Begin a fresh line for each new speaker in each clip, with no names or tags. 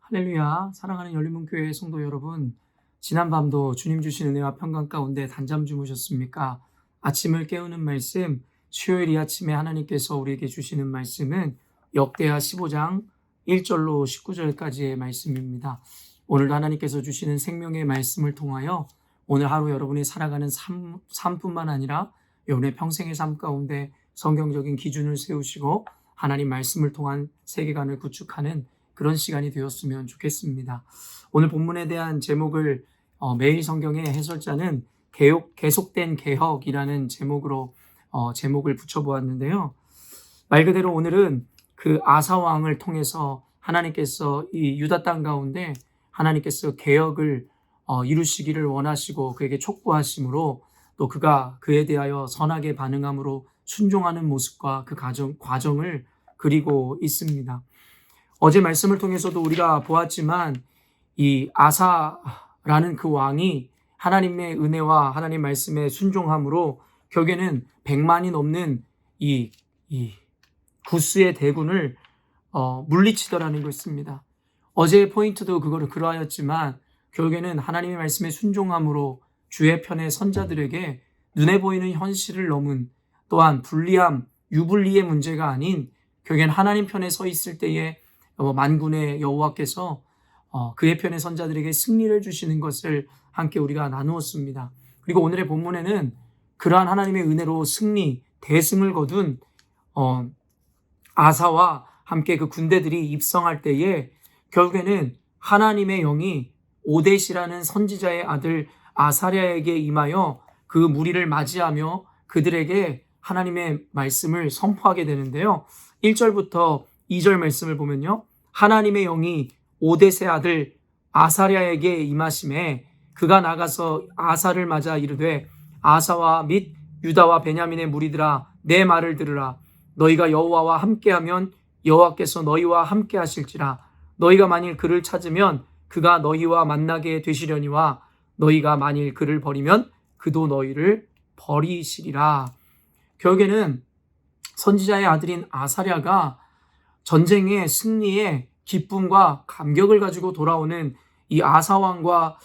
할렐루야, 사랑하는 열린문교회 성도 여러분, 지난밤도 주님 주신 은혜와 평강 가운데 단잠 주무셨습니까? 아침을 깨우는 말씀, 수요일 이 아침에 하나님께서 우리에게 주시는 말씀은 역대하 15장 1절로 19절까지의 말씀입니다. 오늘도 하나님께서 주시는 생명의 말씀을 통하여 오늘 하루 여러분이 살아가는 삶뿐만 아니라 여러분의 평생의 삶 가운데 성경적인 기준을 세우시고 하나님 말씀을 통한 세계관을 구축하는 그런 시간이 되었으면 좋겠습니다. 오늘 본문에 대한 제목을 매일 성경의 해설자는 계속된 개혁이라는 제목으로 제목을 붙여보았는데요. 말 그대로 오늘은 그 아사 왕을 통해서 하나님께서 이 유다 땅 가운데 하나님께서 개혁을 이루시기를 원하시고 그에게 촉구하심으로 또 그가 그에 대하여 선하게 반응함으로 순종하는 모습과 그 과정을 그리고 있습니다. 어제 말씀을 통해서도 우리가 보았지만 이 아사라는 그 왕이 하나님의 은혜와 하나님 말씀에 순종함으로 결국에는 100만이 넘는 이 구스의 대군을 물리치더라는 것입니다. 어제의 포인트도 그거를 그러하였지만 결국에는 하나님의 말씀에 순종함으로 주의 편의 선자들에게 눈에 보이는 현실을 넘은 또한 불리함, 유불리의 문제가 아닌 결국엔 하나님 편에 서 있을 때에 만군의 여호와께서 그의 편의 선자들에게 승리를 주시는 것을 함께 우리가 나누었습니다. 그리고 오늘의 본문에는 그러한 하나님의 은혜로 대승을 거둔 아사와 함께 그 군대들이 입성할 때에 결국에는 하나님의 영이 오뎃이라는 선지자의 아들 아사랴에게 임하여 그 무리를 맞이하며 그들에게 하나님의 말씀을 선포하게 되는데요. 1절부터 2절 말씀을 보면요. 하나님의 영이 오뎃의 아들 아사랴에게 임하심에 그가 나가서 아사를 맞아 이르되 아사와 및 유다와 베냐민의 무리들아 내 말을 들으라. 너희가 여호와와 함께하면 여호와께서 너희와 함께 하실지라. 너희가 만일 그를 찾으면 그가 너희와 만나게 되시려니와 너희가 만일 그를 버리면 그도 너희를 버리시리라. 결국에는 선지자의 아들인 아사랴가 전쟁의 승리에 기쁨과 감격을 가지고 돌아오는 이 아사왕과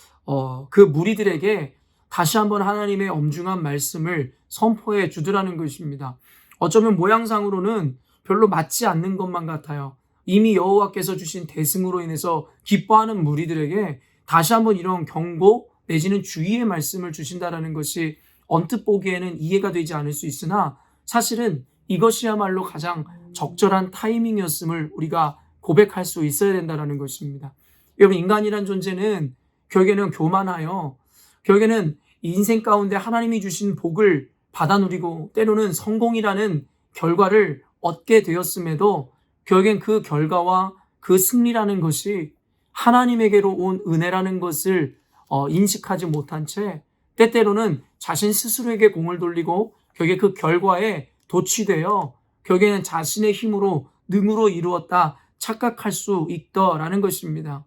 그 무리들에게 다시 한번 하나님의 엄중한 말씀을 선포해 주더라는 것입니다. 어쩌면 모양상으로는 별로 맞지 않는 것만 같아요. 이미 여호와께서 주신 대승으로 인해서 기뻐하는 무리들에게 다시 한번 이런 경고 내지는 주의의 말씀을 주신다는 것이 언뜻 보기에는 이해가 되지 않을 수 있으나 사실은 이것이야말로 가장 적절한 타이밍이었음을 우리가 고백할 수 있어야 된다는 것입니다. 여러분, 인간이란 존재는 결국에는 교만하여 결국에는 인생 가운데 하나님이 주신 복을 받아 누리고 때로는 성공이라는 결과를 얻게 되었음에도 결국엔 그 결과와 그 승리라는 것이 하나님에게로 온 은혜라는 것을 인식하지 못한 채 때때로는 자신 스스로에게 공을 돌리고 결국에 그 결과에 도취되어 결국에는 자신의 힘으로 능으로 이루었다 착각할 수 있더라는 것입니다.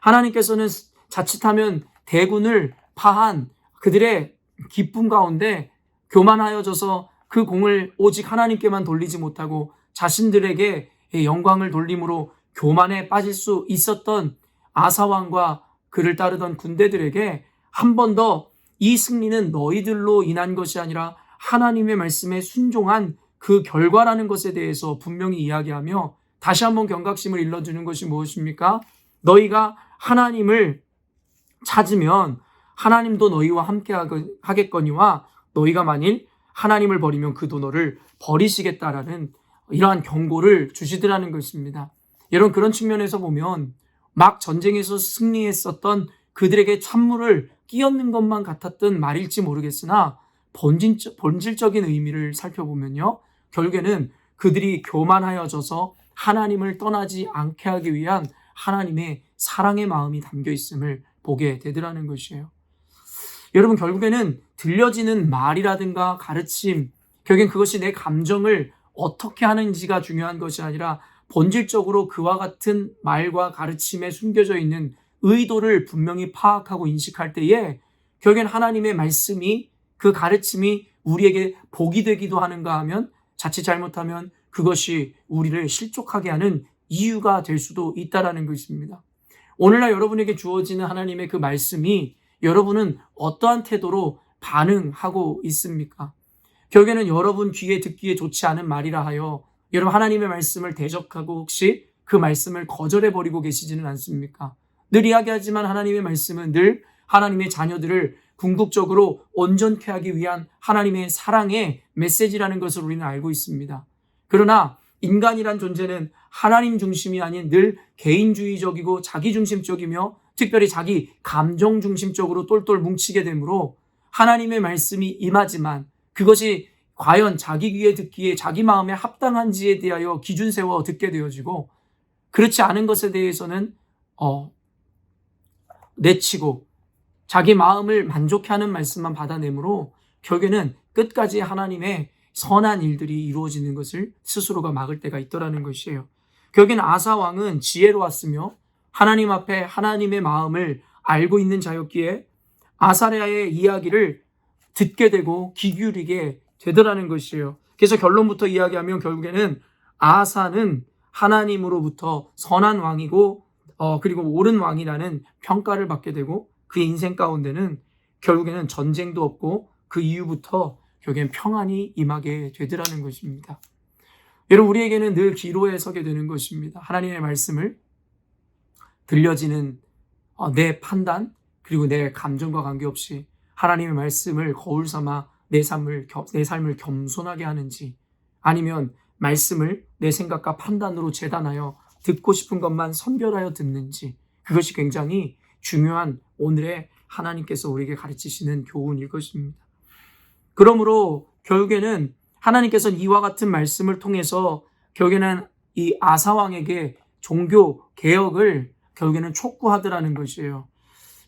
하나님께서는 자칫하면 대군을 파한 그들의 기쁨 가운데 교만하여져서 그 공을 오직 하나님께만 돌리지 못하고 자신들에게 영광을 돌림으로 교만에 빠질 수 있었던 아사왕과 그를 따르던 군대들에게 한 번 더 이 승리는 너희들로 인한 것이 아니라 하나님의 말씀에 순종한 그 결과라는 것에 대해서 분명히 이야기하며 다시 한번 경각심을 일러주는 것이 무엇입니까? 너희가 하나님을 찾으면 하나님도 너희와 함께 하겠거니와 너희가 만일 하나님을 버리면 그도 너를 버리시겠다라는 이러한 경고를 주시더라는 것입니다. 여러분, 그런 측면에서 보면 막 전쟁에서 승리했었던 그들에게 찬물을 끼얹는 것만 같았던 말일지 모르겠으나 본질적인 의미를 살펴보면요. 결국에는 그들이 교만하여져서 하나님을 떠나지 않게 하기 위한 하나님의 사랑의 마음이 담겨 있음을 보게 되더라는 것이에요. 여러분, 결국에는 들려지는 말이라든가 가르침, 결국엔 그것이 내 감정을 어떻게 하는지가 중요한 것이 아니라 본질적으로 그와 같은 말과 가르침에 숨겨져 있는 의도를 분명히 파악하고 인식할 때에 결국엔 하나님의 말씀이 그 가르침이 우리에게 복이 되기도 하는가 하면 자칫 잘못하면 그것이 우리를 실족하게 하는 이유가 될 수도 있다라는 것입니다. 오늘날 여러분에게 주어지는 하나님의 그 말씀이 여러분은 어떠한 태도로 반응하고 있습니까? 결국에는 여러분 귀에 듣기에 좋지 않은 말이라 하여 여러분 하나님의 말씀을 대적하고 혹시 그 말씀을 거절해버리고 계시지는 않습니까? 늘 이야기하지만 하나님의 말씀은 늘 하나님의 자녀들을 궁극적으로 온전케 하기 위한 하나님의 사랑의 메시지라는 것을 우리는 알고 있습니다. 그러나 인간이란 존재는 하나님 중심이 아닌 늘 개인주의적이고 자기중심적이며 특별히 자기 감정 중심적으로 똘똘 뭉치게 되므로 하나님의 말씀이 임하지만 그것이 과연 자기 귀에 듣기에 자기 마음에 합당한지에 대하여 기준 세워 듣게 되어지고 그렇지 않은 것에 대해서는 내치고 자기 마음을 만족해하는 말씀만 받아내므로 결국에는 끝까지 하나님의 선한 일들이 이루어지는 것을 스스로가 막을 때가 있더라는 것이에요. 결국에는 아사 왕은 지혜로웠으며 하나님 앞에 하나님의 마음을 알고 있는 자였기에 아사랴의 이야기를 듣게 되고 귀 기울이게 되더라는 것이에요. 그래서 결론부터 이야기하면 결국에는 아사는 하나님으로부터 선한 왕이고 그리고 옳은 왕이라는 평가를 받게 되고 그의 인생 가운데는 결국에는 전쟁도 없고 그 이후부터 결국엔 평안이 임하게 되더라는 것입니다. 여러분 우리에게는 늘 기로에 서게 되는 것입니다. 하나님의 말씀을 들려지는 내 판단 그리고 내 감정과 관계없이 하나님의 말씀을 거울 삼아 내 삶을 겸손하게 하는지 아니면 말씀을 내 생각과 판단으로 재단하여 듣고 싶은 것만 선별하여 듣는지 그것이 굉장히 중요한 오늘의 하나님께서 우리에게 가르치시는 교훈일 것입니다. 그러므로 결국에는 하나님께서는 이와 같은 말씀을 통해서 결국에는 이 아사왕에게 종교 개혁을 결국에는 촉구하더라는 것이에요.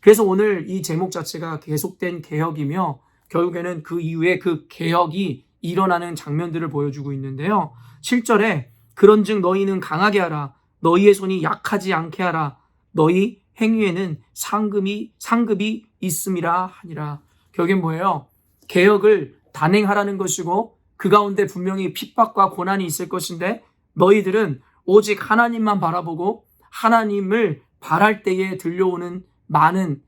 그래서 오늘 이 제목 자체가 계속된 개혁이며 결국에는 그 이후에 그 개혁이 일어나는 장면들을 보여주고 있는데요. 7절에 그런즉 너희는 강하게 하라. 너희의 손이 약하지 않게 하라. 너희 행위에는 상급이 있음이라 하니라. 결국엔 뭐예요? 개혁을 단행하라는 것이고 그 가운데 분명히 핍박과 고난이 있을 것인데 너희들은 오직 하나님만 바라보고 하나님을 바랄 때에 들려오는 많은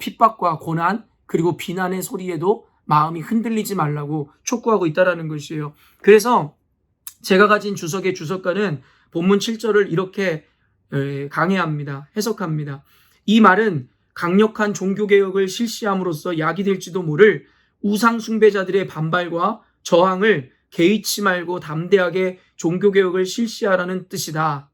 핍박과 고난 그리고 비난의 소리에도 마음이 흔들리지 말라고 촉구하고 있다는 것이에요. 그래서 제가 가진 주석의 주석가는 본문 7절을 이렇게 강해합니다. 해석합니다. 이 말은 강력한 종교개혁을 실시함으로써 약이 될지도 모를 우상숭배자들의 반발과 저항을 개의치 말고 담대하게 종교개혁을 실시하라는 뜻이다.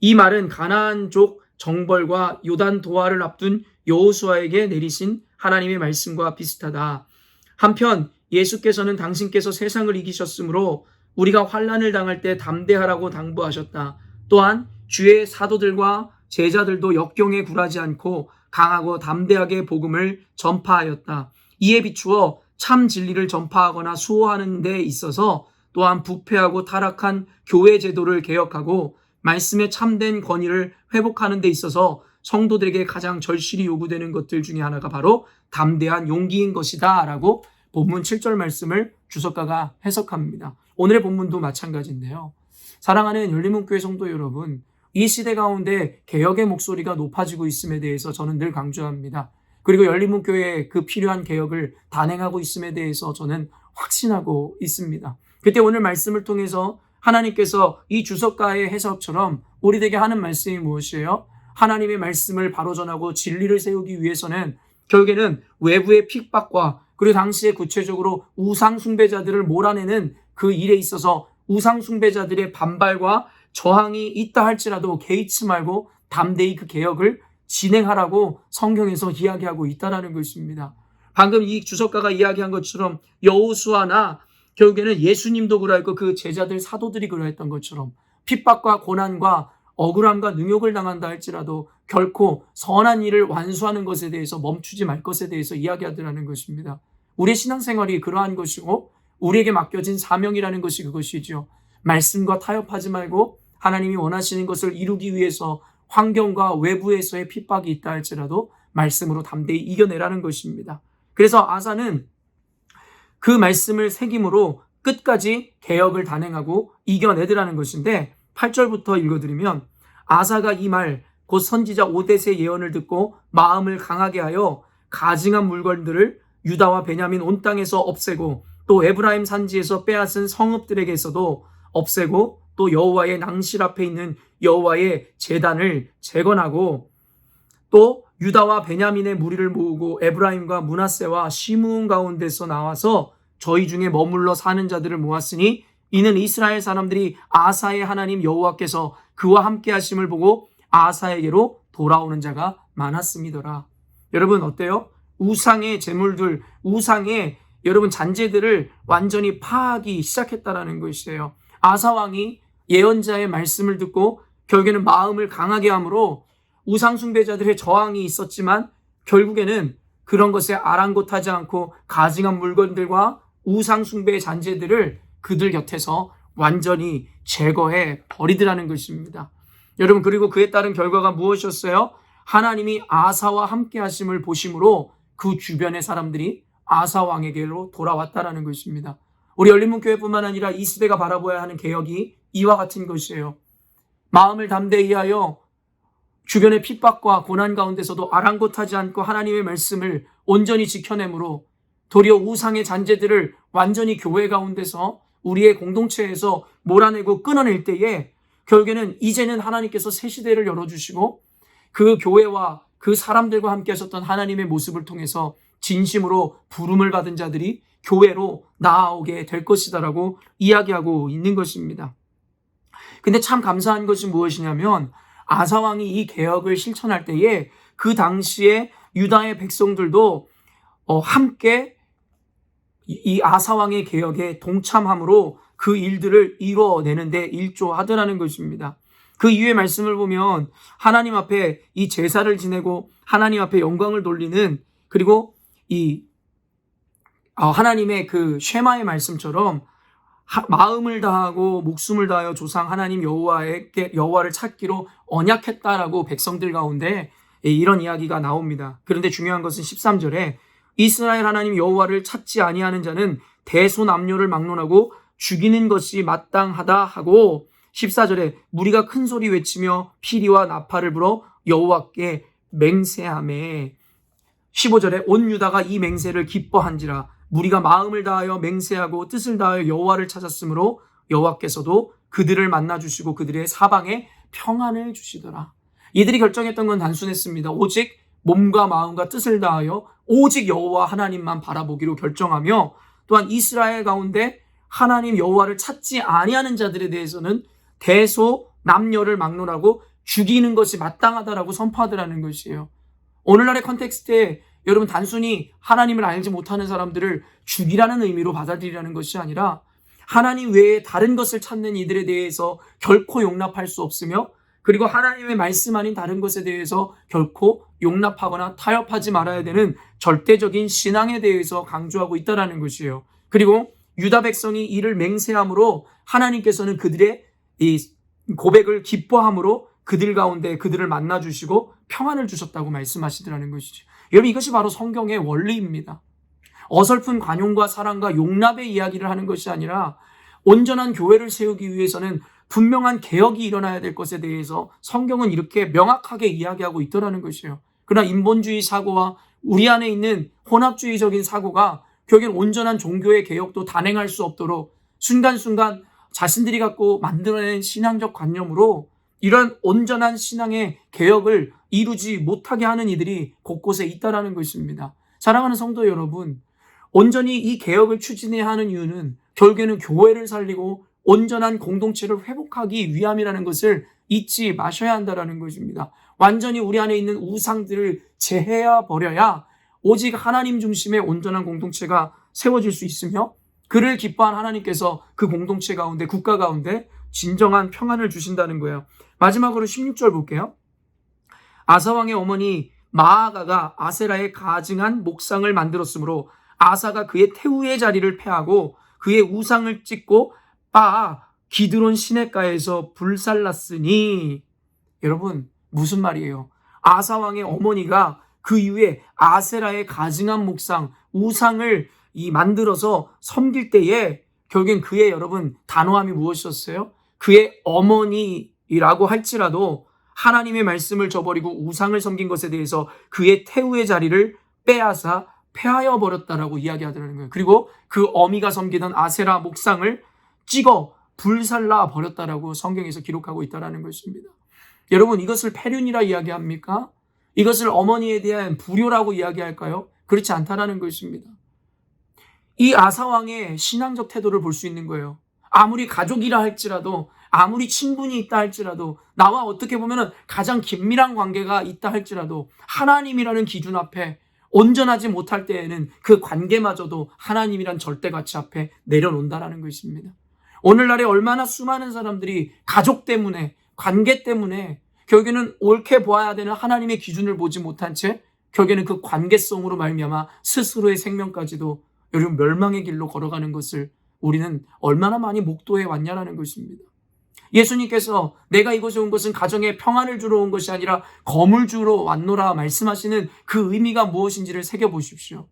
이 말은 가나안족 정벌과 요단 도하를 앞둔 여호수아에게 내리신 하나님의 말씀과 비슷하다. 한편 예수께서는 당신께서 세상을 이기셨으므로 우리가 환난을 당할 때 담대하라고 당부하셨다. 또한 주의 사도들과 제자들도 역경에 굴하지 않고 강하고 담대하게 복음을 전파하였다. 이에 비추어 참 진리를 전파하거나 수호하는 데 있어서 또한 부패하고 타락한 교회 제도를 개혁하고 말씀의 참된 권위를 회복하는 데 있어서 성도들에게 가장 절실히 요구되는 것들 중에 하나가 바로 담대한 용기인 것이다 라고 본문 7절 말씀을 주석가가 해석합니다. 오늘의 본문도 마찬가지인데요. 사랑하는 열린문교회 성도 여러분, 이 시대 가운데 개혁의 목소리가 높아지고 있음에 대해서 저는 늘 강조합니다. 그리고 열린문교회의 그 필요한 개혁을 단행하고 있음에 대해서 저는 확신하고 있습니다. 그때 오늘 말씀을 통해서 하나님께서 이 주석가의 해석처럼 우리에게 하는 말씀이 무엇이에요? 하나님의 말씀을 바로 전하고 진리를 세우기 위해서는 결국에는 외부의 핍박과 그리고 당시에 구체적으로 우상숭배자들을 몰아내는 그 일에 있어서 우상숭배자들의 반발과 저항이 있다 할지라도 개의치 말고 담대히 그 개혁을 진행하라고 성경에서 이야기하고 있다는 것입니다. 방금 이 주석가가 이야기한 것처럼 여호수아나 결국에는 예수님도 그러했고 그 제자들 사도들이 그러했던 것처럼 핍박과 고난과 억울함과 능욕을 당한다 할지라도 결코 선한 일을 완수하는 것에 대해서 멈추지 말 것에 대해서 이야기하더라는 것입니다. 우리의 신앙생활이 그러한 것이고 우리에게 맡겨진 사명이라는 것이 그것이죠. 말씀과 타협하지 말고 하나님이 원하시는 것을 이루기 위해서 환경과 외부에서의 핍박이 있다 할지라도 말씀으로 담대히 이겨내라는 것입니다. 그래서 아사는 그 말씀을 새김으로 끝까지 개혁을 단행하고 이겨내더라는 것인데 8절부터 읽어드리면 아사가 이 말 곧 선지자 오뎃의 예언을 듣고 마음을 강하게 하여 가증한 물건들을 유다와 베냐민 온 땅에서 없애고 또 에브라임 산지에서 빼앗은 성읍들에게서도 없애고 또 여호와의 낭실 앞에 있는 여호와의 제단을 재건하고 또 유다와 베냐민의 무리를 모으고 에브라임과 므낫세와 시므온 가운데서 나와서 저희 중에 머물러 사는 자들을 모았으니 이는 이스라엘 사람들이 아사의 하나님 여호와께서 그와 함께 하심을 보고 아사에게로 돌아오는 자가 많았음이더라. 여러분 어때요? 우상의 제물들, 우상의 여러분 잔재들을 완전히 파하기 시작했다라는 것이에요. 아사 왕이 예언자의 말씀을 듣고 결국에는 마음을 강하게 함으로 우상 숭배자들의 저항이 있었지만 결국에는 그런 것에 아랑곳하지 않고 가증한 물건들과 우상 숭배의 잔재들을 그들 곁에서 완전히 제거해 버리더라는 것입니다. 여러분 그리고 그에 따른 결과가 무엇이었어요? 하나님이 아사와 함께 하심을 보심으로 그 주변의 사람들이 아사 왕에게로 돌아왔다라는 것입니다. 우리 열린문교회뿐만 아니라 이 시대가 바라보아야 하는 개혁이 이와 같은 것이에요. 마음을 담대히 하여 주변의 핍박과 고난 가운데서도 아랑곳하지 않고 하나님의 말씀을 온전히 지켜내므로 도리어 우상의 잔재들을 완전히 교회 가운데서 우리의 공동체에서 몰아내고 끊어낼 때에 결국에는 이제는 하나님께서 새 시대를 열어주시고 그 교회와 그 사람들과 함께 하셨던 하나님의 모습을 통해서 진심으로 부름을 받은 자들이 교회로 나아오게 될 것이다라고 이야기하고 있는 것입니다. 근데 참 감사한 것이 무엇이냐면 아사 왕이 이 개혁을 실천할 때에 그 당시에 유다의 백성들도 함께 이 아사 왕의 개혁에 동참함으로 그 일들을 이뤄내는데 일조하더라는 것입니다. 그 이후의 말씀을 보면 하나님 앞에 이 제사를 지내고 하나님 앞에 영광을 돌리는 그리고 이 하나님의 그 쉐마의 말씀처럼 마음을 다하고 목숨을 다하여 조상 하나님 여호와를 찾기로 언약했다라고 백성들 가운데 이런 이야기가 나옵니다. 그런데 중요한 것은 13절에 이스라엘 하나님 여호와를 찾지 아니하는 자는 대소남녀를 막론하고 죽이는 것이 마땅하다 하고 14절에 무리가 큰 소리 외치며 피리와 나팔을 불어 여호와께 맹세하매 15절에 온 유다가 이 맹세를 기뻐한지라 무리가 마음을 다하여 맹세하고 뜻을 다하여 여호와를 찾았으므로 여호와께서도 그들을 만나주시고 그들의 사방에 평안을 주시더라. 이들이 결정했던 건 단순했습니다. 오직 몸과 마음과 뜻을 다하여 오직 여호와 하나님만 바라보기로 결정하며 또한 이스라엘 가운데 하나님 여호와를 찾지 아니하는 자들에 대해서는 대소 남녀를 막론하고 죽이는 것이 마땅하다라고 선포하더라는 것이에요. 오늘날의 컨텍스트에 여러분 단순히 하나님을 알지 못하는 사람들을 죽이라는 의미로 받아들이라는 것이 아니라 하나님 외에 다른 것을 찾는 이들에 대해서 결코 용납할 수 없으며 그리고 하나님의 말씀 아닌 다른 것에 대해서 결코 용납하거나 타협하지 말아야 되는 절대적인 신앙에 대해서 강조하고 있다는 것이에요. 그리고 유다 백성이 이를 맹세함으로 하나님께서는 그들의 이 고백을 기뻐함으로 그들 가운데 그들을 만나주시고 평안을 주셨다고 말씀하시더라는 것이죠. 여러분 이것이 바로 성경의 원리입니다. 어설픈 관용과 사랑과 용납의 이야기를 하는 것이 아니라 온전한 교회를 세우기 위해서는 분명한 개혁이 일어나야 될 것에 대해서 성경은 이렇게 명확하게 이야기하고 있더라는 것이에요. 그러나 인본주의 사고와 우리 안에 있는 혼합주의적인 사고가 결국엔 온전한 종교의 개혁도 단행할 수 없도록 순간순간 자신들이 갖고 만들어낸 신앙적 관념으로 이런 온전한 신앙의 개혁을 이루지 못하게 하는 이들이 곳곳에 있다라는 것입니다. 사랑하는 성도 여러분, 온전히 이 개혁을 추진해야 하는 이유는 결국에는 교회를 살리고 온전한 공동체를 회복하기 위함이라는 것을 잊지 마셔야 한다는 것입니다. 완전히 우리 안에 있는 우상들을 제해야 버려야 오직 하나님 중심의 온전한 공동체가 세워질 수 있으며 그를 기뻐한 하나님께서 그 공동체 가운데 국가 가운데 진정한 평안을 주신다는 거예요. 마지막으로 16절 볼게요. 아사왕의 어머니 마아가가 아세라의 가증한 목상을 만들었으므로 아사가 그의 태우의 자리를 폐하고 그의 우상을 찢고 빠 기드론 시냇가에서 불살랐으니 여러분 무슨 말이에요? 아사왕의 어머니가 그 이후에 아세라의 가증한 목상 우상을 만들어서 섬길 때에 결국엔 그의 여러분 단호함이 무엇이었어요? 그의 어머니라고 할지라도 하나님의 말씀을 저버리고 우상을 섬긴 것에 대해서 그의 태우의 자리를 빼앗아 폐하여 버렸다라고 이야기하더라는 거예요. 그리고 그 어미가 섬기던 아세라 목상을 찍어 불살라 버렸다라고 성경에서 기록하고 있다는 것입니다. 여러분, 이것을 폐륜이라 이야기합니까? 이것을 어머니에 대한 불효라고 이야기할까요? 그렇지 않다라는 것입니다. 이 아사왕의 신앙적 태도를 볼 수 있는 거예요. 아무리 가족이라 할지라도, 아무리 친분이 있다 할지라도, 나와 어떻게 보면 가장 긴밀한 관계가 있다 할지라도 하나님이라는 기준 앞에 온전하지 못할 때에는 그 관계마저도 하나님이란 절대가치 앞에 내려놓는다라는 것입니다. 오늘날에 얼마나 수많은 사람들이 가족 때문에, 관계 때문에 결국에는 옳게 보아야 되는 하나님의 기준을 보지 못한 채 결국에는 그 관계성으로 말미암아 스스로의 생명까지도 여러분 멸망의 길로 걸어가는 것을 우리는 얼마나 많이 목도해 왔냐라는 것입니다. 예수님께서 내가 이곳에 온 것은 가정에 평안을 주러 온 것이 아니라 검을 주러 왔노라 말씀하시는 그 의미가 무엇인지를 새겨보십시오.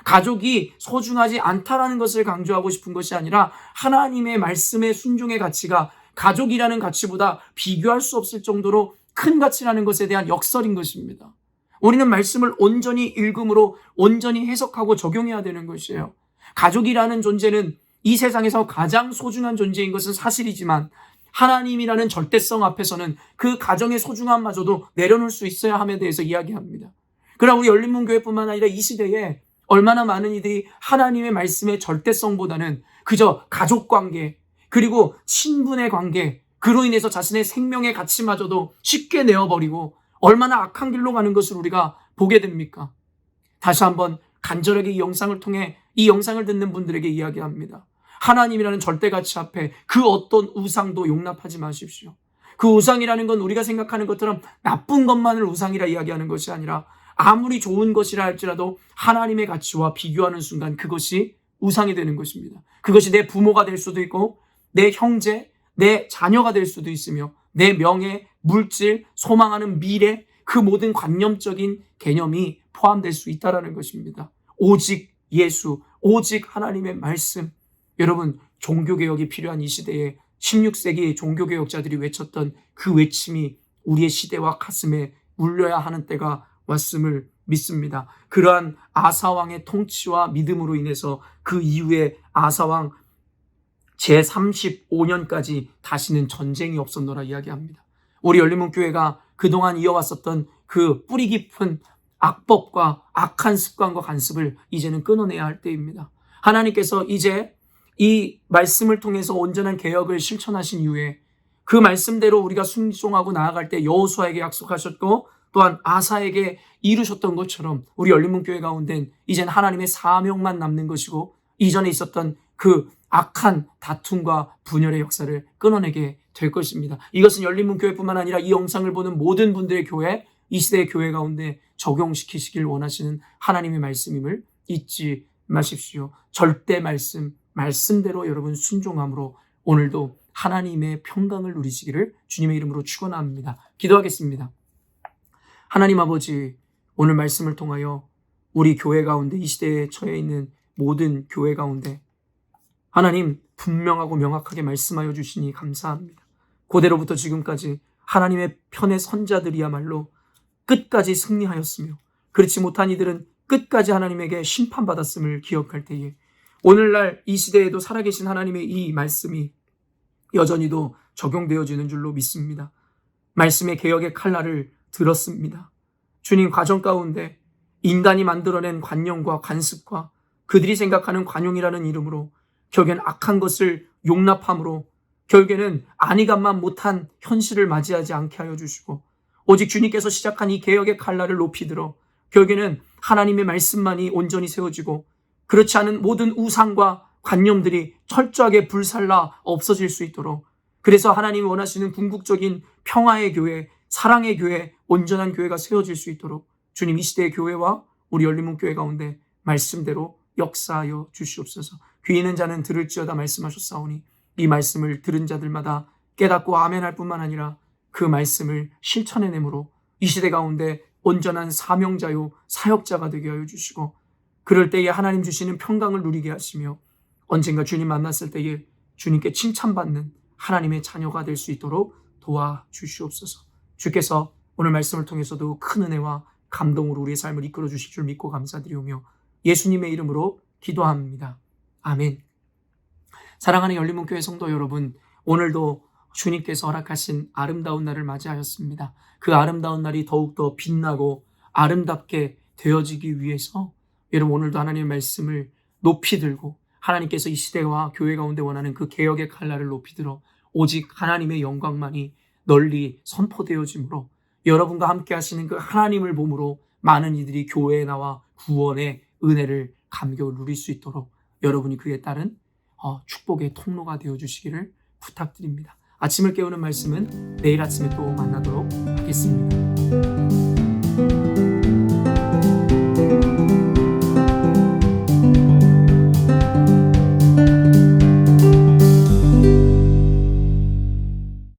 가족이 소중하지 않다라는 것을 강조하고 싶은 것이 아니라 하나님의 말씀의 순종의 가치가 가족이라는 가치보다 비교할 수 없을 정도로 큰 가치라는 것에 대한 역설인 것입니다. 우리는 말씀을 온전히 읽음으로 온전히 해석하고 적용해야 되는 것이에요. 가족이라는 존재는 이 세상에서 가장 소중한 존재인 것은 사실이지만 하나님이라는 절대성 앞에서는 그 가정의 소중함마저도 내려놓을 수 있어야 함에 대해서 이야기합니다. 그러나 우리 열린문교회뿐만 아니라 이 시대에 얼마나 많은 이들이 하나님의 말씀의 절대성보다는 그저 가족관계 그리고 친분의 관계, 그로 인해서 자신의 생명의 가치마저도 쉽게 내어버리고 얼마나 악한 길로 가는 것을 우리가 보게 됩니까? 다시 한번 간절하게 이 영상을 통해 이 영상을 듣는 분들에게 이야기합니다. 하나님이라는 절대가치 앞에 그 어떤 우상도 용납하지 마십시오. 그 우상이라는 건 우리가 생각하는 것처럼 나쁜 것만을 우상이라 이야기하는 것이 아니라 아무리 좋은 것이라 할지라도 하나님의 가치와 비교하는 순간 그것이 우상이 되는 것입니다. 그것이 내 부모가 될 수도 있고 내 형제, 내 자녀가 될 수도 있으며 내 명예, 물질, 소망하는 미래, 그 모든 관념적인 개념이 포함될 수 있다는 것입니다. 오직 예수, 오직 하나님의 말씀. 여러분, 종교개혁이 필요한 이 시대에 16세기 종교개혁자들이 외쳤던 그 외침이 우리의 시대와 가슴에 울려야 하는 때가 왔음을 믿습니다. 그러한 아사왕의 통치와 믿음으로 인해서 그 이후에 아사왕 제35년까지 다시는 전쟁이 없었노라 이야기합니다. 우리 열린문교회가 그동안 이어왔었던 그 뿌리 깊은 악법과 악한 습관과 간습을 이제는 끊어내야 할 때입니다. 하나님께서 이제 이 말씀을 통해서 온전한 개혁을 실천하신 이후에 그 말씀대로 우리가 순종하고 나아갈 때 여호수아에게 약속하셨고 또한 아사에게 이루셨던 것처럼 우리 열린문교회 가운데는 이젠 하나님의 사명만 남는 것이고 이전에 있었던 그 악한 다툼과 분열의 역사를 끊어내게 될 것입니다. 이것은 열린문교회뿐만 아니라 이 영상을 보는 모든 분들의 교회, 이 시대의 교회 가운데 적용시키시길 원하시는 하나님의 말씀임을 잊지 마십시오. 절대 말씀, 말씀대로 여러분 순종함으로 오늘도 하나님의 평강을 누리시기를 주님의 이름으로 축원합니다. 기도하겠습니다. 하나님 아버지, 오늘 말씀을 통하여 우리 교회 가운데 이 시대에 처해 있는 모든 교회 가운데 하나님 분명하고 명확하게 말씀하여 주시니 감사합니다. 고대로부터 지금까지 하나님의 편의 선자들이야말로 끝까지 승리하였으며 그렇지 못한 이들은 끝까지 하나님에게 심판받았음을 기억할 때에 오늘날 이 시대에도 살아계신 하나님의 이 말씀이 여전히도 적용되어지는 줄로 믿습니다. 말씀의 개혁의 칼날을 들었습니다. 주님, 가정 가운데 인간이 만들어낸 관념과 관습과 그들이 생각하는 관용이라는 이름으로 결국엔 악한 것을 용납함으로 결국에는 안이감만 못한 현실을 맞이하지 않게 하여 주시고 오직 주님께서 시작한 이 개혁의 칼날을 높이 들어 결국에는 하나님의 말씀만이 온전히 세워지고 그렇지 않은 모든 우상과 관념들이 철저하게 불살라 없어질 수 있도록 그래서 하나님이 원하시는 궁극적인 평화의 교회, 사랑의 교회, 온전한 교회가 세워질 수 있도록 주님 이 시대의 교회와 우리 열린문교회 가운데 말씀대로 역사하여 주시옵소서. 귀 있는 자는 들을지어다 말씀하셨사오니 이 말씀을 들은 자들마다 깨닫고 아멘할 뿐만 아니라 그 말씀을 실천해내므로 이 시대 가운데 온전한 사명자요 사역자가 되게 하여 주시고 그럴 때에 하나님 주시는 평강을 누리게 하시며 언젠가 주님 만났을 때에 주님께 칭찬받는 하나님의 자녀가 될 수 있도록 도와주시옵소서. 주께서 오늘 말씀을 통해서도 큰 은혜와 감동으로 우리의 삶을 이끌어 주실 줄 믿고 감사드리오며 예수님의 이름으로 기도합니다. 아멘. 사랑하는 열린문교회 성도 여러분, 오늘도 주님께서 허락하신 아름다운 날을 맞이하였습니다. 그 아름다운 날이 더욱더 빛나고 아름답게 되어지기 위해서 여러분 오늘도 하나님의 말씀을 높이 들고 하나님께서 이 시대와 교회 가운데 원하는 그 개혁의 칼날을 높이 들어 오직 하나님의 영광만이 널리 선포되어지므로 여러분과 함께 하시는 그 하나님을 보므로 많은 이들이 교회에 나와 구원의 은혜를 감격을 누릴 수 있도록 여러분이 그에 따른 축복의 통로가 되어주시기를 부탁드립니다. 아침을 깨우는 말씀은 내일 아침에 또 만나도록 하겠습니다.